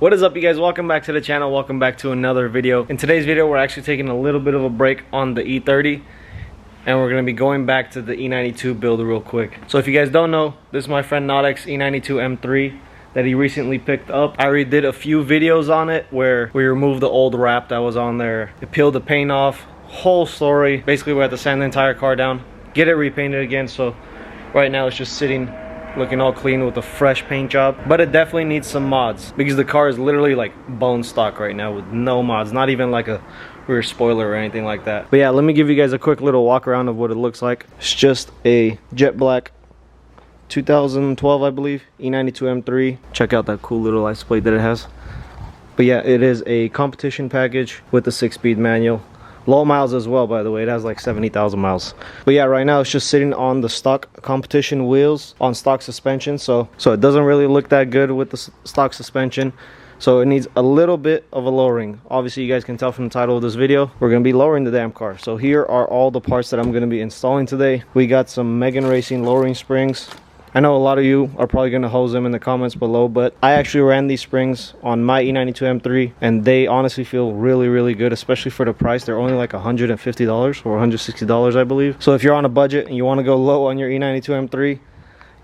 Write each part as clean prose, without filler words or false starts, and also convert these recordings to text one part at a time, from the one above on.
What is up, you guys? Welcome back to the channel. Welcome back to another video. In today's video, we're actually taking a little bit of a break on the E30, and we're going to be going back to the E92 build real quick. So if you guys don't know, this is my friend Nodek's E92 M3 that he recently picked up. I already did a few videos on it where we removed the old wrap that was on there. It peeled the paint off, whole story. Basically, we had to sand the entire car down, get it repainted again. So right now it's just sitting looking all clean with a fresh paint job, but it definitely needs some mods because the car is literally like bone stock right now with no mods, not even like a rear spoiler or anything like that. But yeah, let me give you guys a quick little walk around of what it looks like. It's just a jet black 2012, I believe, E92 M3. Check out that cool little license plate that it has. But yeah, it is a competition package with the 6-speed manual. Low miles as well, by the way. It has like 70,000 miles. But yeah, right now it's just sitting on the stock competition wheels on stock suspension, so it doesn't really look that good with the stock suspension. So it needs a little bit of a lowering. Obviously, you guys can tell from the title of this video, we're going to be lowering the damn car. So here are all the parts that I'm going to be installing today. We got some Megan Racing lowering springs. I know a lot of you are probably going to hose them in the comments below, but I actually ran these springs on my E92 M3, and they honestly feel really good, especially for the price. They're only like $150 or $160, I believe. So if you're on a budget and you want to go low on your E92 M3,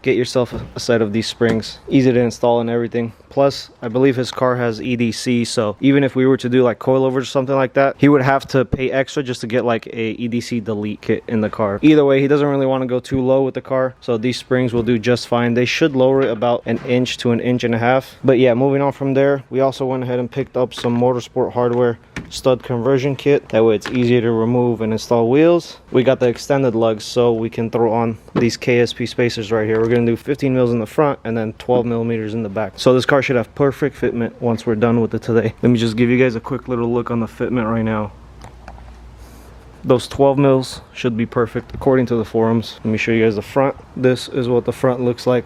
get yourself a set of these springs. Easy to install and everything. Plus, I believe his car has EDC, so even if we were to do like coilovers or something like that, he would have to pay extra just to get like a EDC delete kit in the car. Either way, he doesn't really want to go too low with the car, so these springs will do just fine. They should lower it about 1 inch to 1.5 inches. But yeah, moving on from there, we also went ahead and picked up some motorsport hardware stud conversion kit. That way it's easier to remove and install wheels. We got the extended lugs so we can throw on these KSP spacers right here. We're going to do 15 mils in the front and then 12 millimeters in the back. So this car should have perfect fitment once we're done with it today. Let me just give you guys a quick little look on the fitment right now. Those 12 mils should be perfect according to the forums. Let me show you guys the front. This is what the front looks like.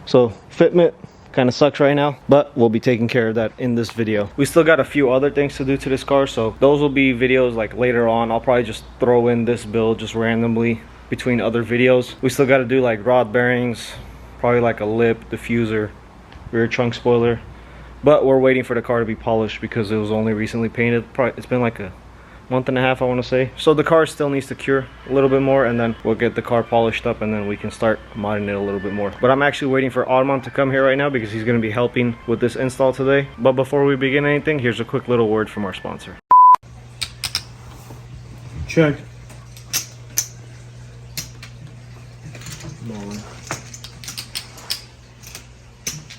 So fitment kind of sucks right now, but we'll be taking care of that in this video. We still got a few other things to do to this car, so those will be videos like later on. I'll probably just throw in this build just randomly between other videos. We still got to do like rod bearings, probably like a lip, diffuser, rear trunk spoiler, but we're waiting for the car to be polished because it was only recently painted. It's been like a month and a half, I want to say. So the car still needs to cure a little bit more, and then we'll get the car polished up and then we can start modding it a little bit more. But I'm actually waiting for Armand to come here right now because he's going to be helping with this install today. But before we begin anything, here's a quick little word from our sponsor. Check.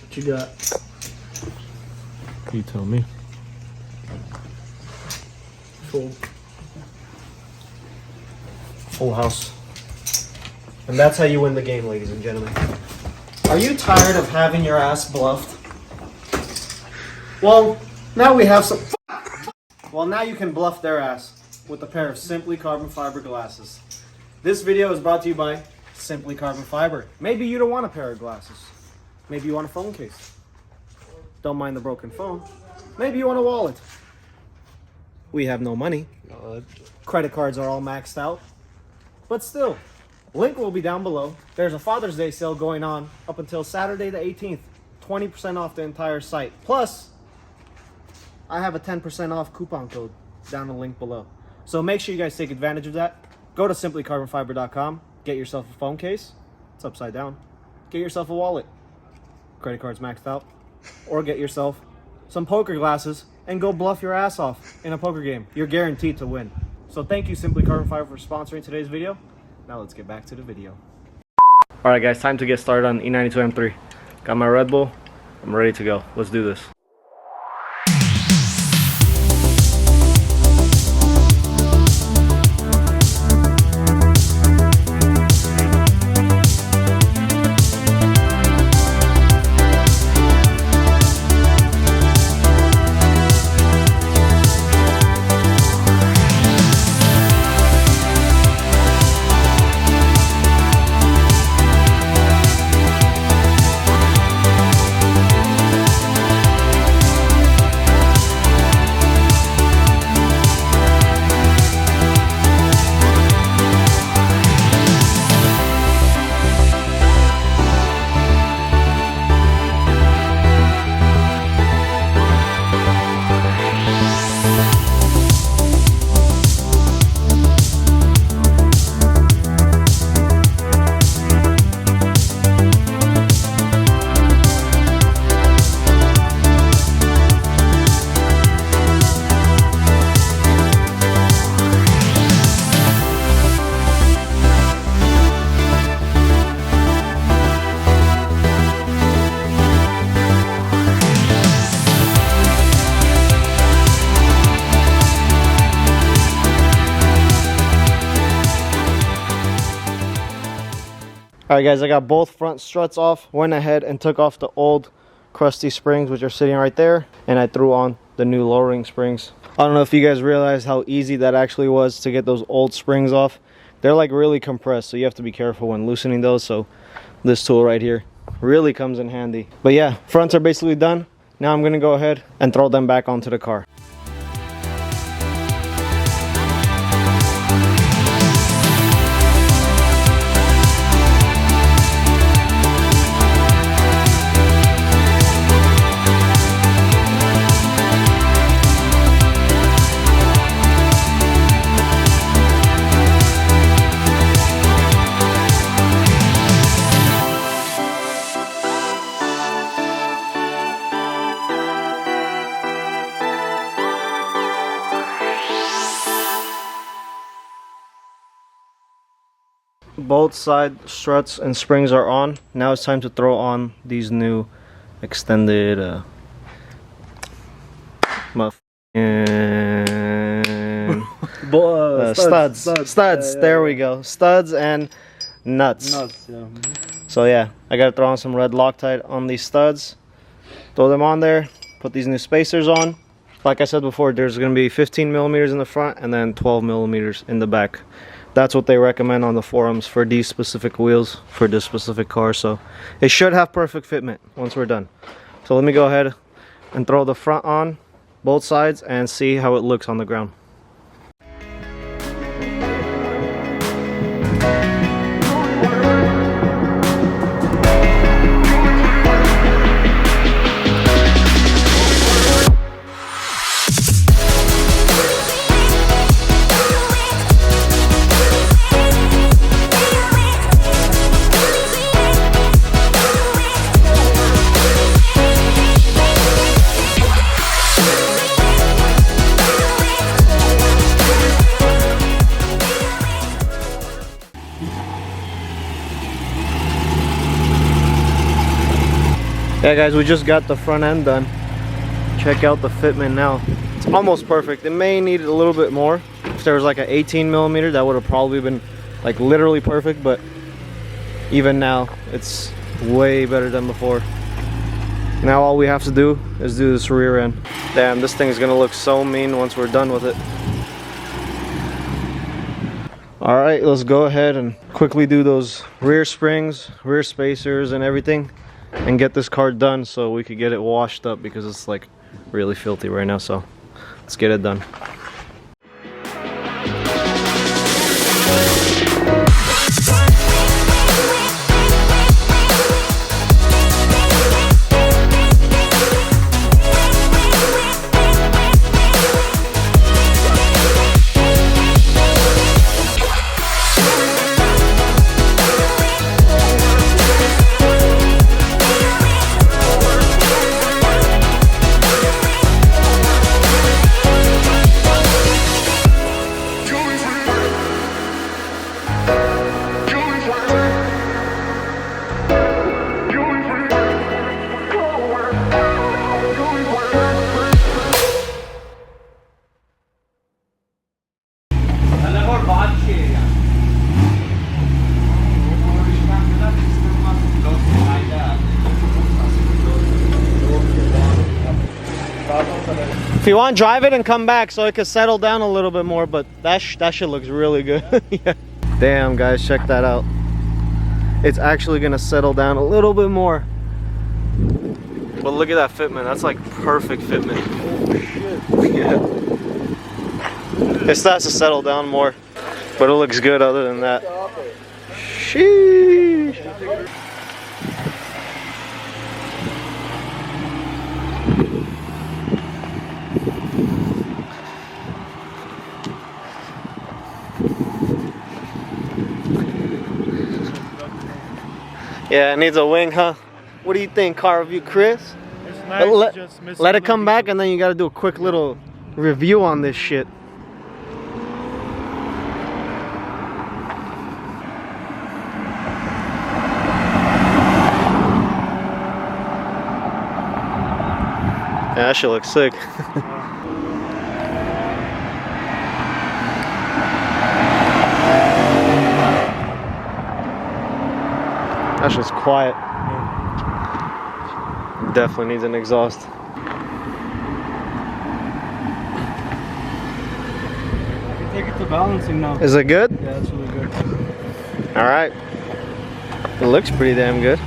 What you got? You tell me. Full house. And that's how you win the game, ladies and gentlemen. Are you tired of having your ass bluffed? Well, now we have some... Well, now you can bluff their ass with a pair of Simply Carbon Fiber glasses. This video is brought to you by Simply Carbon Fiber. Maybe you don't want a pair of glasses. Maybe you want a phone case. Don't mind the broken phone. Maybe you want a wallet. We have no money. Credit cards are all maxed out. But still, link will be down below. There's a Father's Day sale going on up until Saturday the 18th. 20% off the entire site. Plus, I have a 10% off coupon code down the link below. So make sure you guys take advantage of that. Go to simplycarbonfiber.com. Get yourself a phone case. It's upside down. Get yourself a wallet. Credit cards maxed out. Or get yourself some poker glasses and go bluff your ass off in a poker game. You're guaranteed to win. So thank you, Simply Carbon Fiber, for sponsoring today's video. Now let's get back to the video. Alright guys, time to get started on E92 M3. Got my Red Bull. I'm ready to go. Let's do this. Alright guys, I got both front struts off. Went ahead and took off the old crusty springs, which are sitting right there, and I threw on the new lowering springs. I don't know if you guys realize how easy that actually was to get those old springs off. They're like really compressed, so you have to be careful when loosening those. So this tool right here really comes in handy. But yeah, fronts are basically done. Now I'm gonna go ahead and throw them back onto the car. Both side struts and springs are on. Now it's time to throw on these new extended studs. Yeah, there we go. Studs and nuts. Yeah. So yeah, I gotta throw on some red Loctite on these studs. Throw them on there. Put these new spacers on. Like I said before, there's gonna be 15 millimeters in the front and then 12 millimeters in the back. That's what they recommend on the forums for these specific wheels for this specific car. So it should have perfect fitment once we're done. So let me go ahead and throw the front on both sides and see how it looks on the ground. Yeah guys, we just got the front end done. Check out the fitment now. It's almost perfect. It may need a little bit more. If there was like an 18 millimeter, that would have probably been like literally perfect, but even now it's way better than before. Now all we have to do is do this rear end. Damn, this thing is gonna look so mean once we're done with it. Alright, let's go ahead and quickly do those rear springs, rear spacers and everything, and get this car done so we could get it washed up because it's like really filthy right now. So let's get it done. If you want, drive it and come back so it can settle down a little bit more, but that shit looks really good. Yeah. Damn guys, check that out. It's actually gonna settle down a little bit more. But look at that fitment, that's like perfect fitment. Oh shit. Yeah. It starts to settle down more, but it looks good other than that. Sheesh. Yeah, it needs a wing, huh? What do you think, car review, Chris? It's nice, let it come back and then you gotta do a quick little review on this shit. Yeah, that shit looks sick. That's just quiet. Definitely needs an exhaust. I can take it to balancing now. Is it good? Yeah, it's really good. All right. It looks pretty damn good.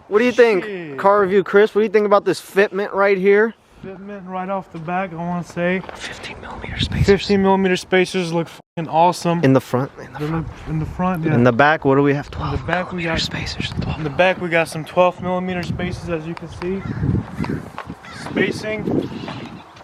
What do you think? Shit. Car review, Chris. What do you think about this fitment right here? Fitment right off the back, I want to say 15mm spacers. 15mm spacers look fucking awesome. In the front. In the front, yeah. In the back, what do we have? 12 in the back we got spacers. In the back we got some 12mm spacers, as you can see. Spacing,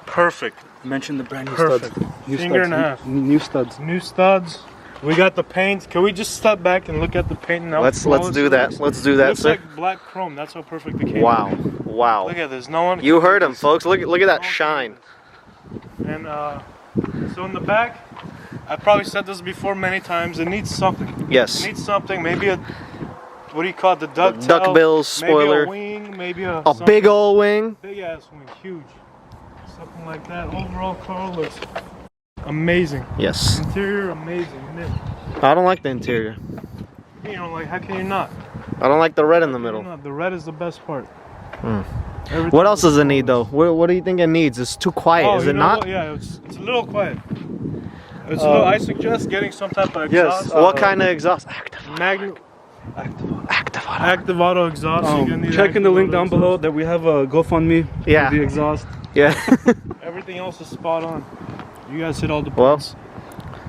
perfect. Mention the brand new Perfect. studs. New Finger studs. and a half. New studs. New studs. We got the paint. Can we just step back and look at the paint now? Let's do that. Let's do that, looks sir. like black chrome. That's how perfect the came Wow. out. Wow. Look at this. No one. You heard him, folks. Look at that shine. And so in the back, I probably said this before many times. It needs something. Yes. It needs something. Maybe a, what do you call it? The ducktail. Duckbill spoiler. Maybe a wing. Maybe a Big old wing. big ass wing. Huge. Something like that. Overall car looks amazing. Yes. Interior amazing. I don't like the interior. You know, like how can you not? I don't like the red in the How can you middle. not? The red is the best part. What else does it need though? What do you think it needs? It's too quiet, Oh, is you it know not? what? Yeah, it's a little quiet. It's a little, I suggest getting some type of exhaust. Yes. What kind of exhaust? Active auto exhaust. You're gonna need Check in the active link auto down exhaust. below that we have a GoFundMe Yeah. for the exhaust. Yeah. Everything else is spot on. You guys hit all the Well, points.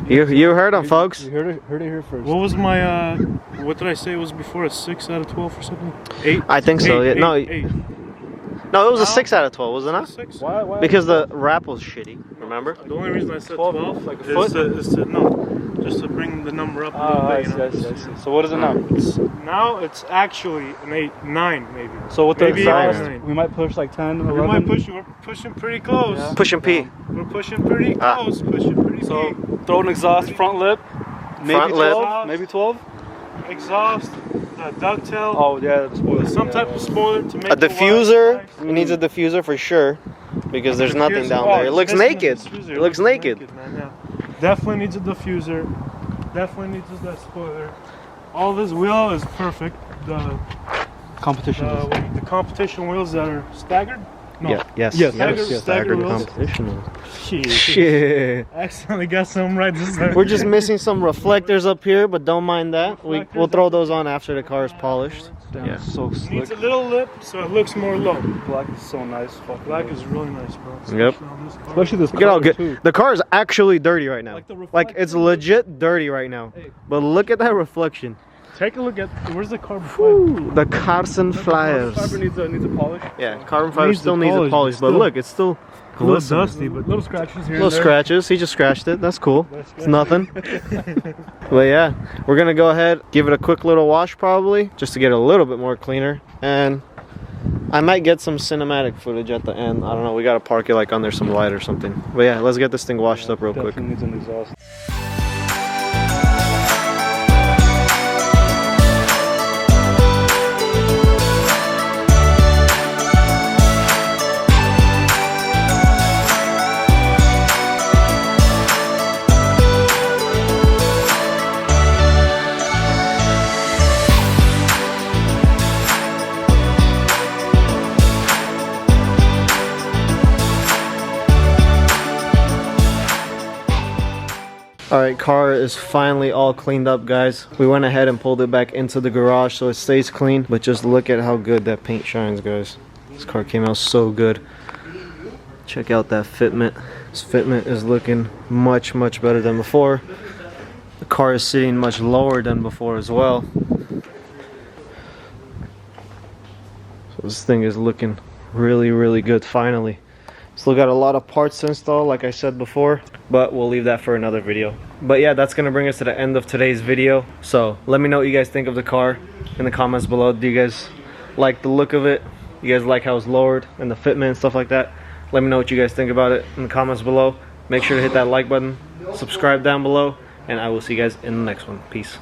you heard him, folks. You heard it here first. What was my what did I say it was before? A 6 out of 12 or something? 8? I think so. Yeah. No, 8. no, it was a No. 6 out of 12, was it not? 6? Why? Because the wrap was shitty. Remember? The only reason I said 12, 12 like a is to just to bring the number up a little I bit. You know? see. So what is it now? Now it's actually an 8, 9 maybe. So with the Maybe exhaust, 9. we might push like 10, 11. We might push. We're pushing pretty close. Yeah. Pushing P. We're pushing pretty close. Pushing pretty So big. throw an exhaust front lip. Maybe Front lip. 12. Maybe 12. Exhaust, ducktail. Oh yeah, the spoiler. Some type of spoiler to make A the wide diffuser. nice. It needs a diffuser for sure. Because there's nothing Diffuser. down Oh, there. It it's looks missing the naked. diffuser. It looks naked. Man, yeah. Definitely needs a diffuser. Definitely needs that spoiler. All this wheel is perfect. The Competition. the competition wheels that are staggered. No. Yeah. Yes. Yes, yes. Staggered wheels. competition. Shit. Shit. I accidentally got something right this time. We're just missing some reflectors up here, but don't mind that. We'll throw those on after the car is polished. Damn, Yeah. so slick. Needs a little lip so it looks more low. Black is so nice. Fuck Black is really nice, bro. Yep. Especially this Look at how color, good. too. The car is actually dirty right now. Like the Like it's legit dirty right now. Hey. But look at that reflection. Take a look at where's the carbon fiber? Ooh, the Carson flyers. Fiber needs a polish. Yeah, carbon fiber Needs still the needs a polish, polish, but but still- look, it's still A little glistening. dusty, but little scratches here. Little and there. scratches. He just scratched it. That's cool. It's nothing. But yeah, we're gonna go ahead, give it a quick little wash probably, just to get it a little bit more cleaner. And I might get some cinematic footage at the end. I don't know. We gotta park it like under some light or something. But yeah, let's get this thing washed up real quick. Definitely needs an exhaust. Alright, car is finally all cleaned up, guys. We went ahead and pulled it back into the garage so it stays clean. But just look at how good that paint shines, guys. This car came out so good. Check out that fitment. This fitment is looking much, much better than before. The car is sitting much lower than before as well. So this thing is looking really, really good finally. Still got a lot of parts to install, like I said before, but we'll leave that for another video. But yeah, that's gonna bring us to the end of today's video. So let me know what you guys think of the car in the comments below. Do you guys like the look of it? You guys like how it's lowered and the fitment and stuff like that? Let me know what you guys think about it in the comments below. Make sure to hit that like button, subscribe down below, and I will see you guys in the next one. Peace.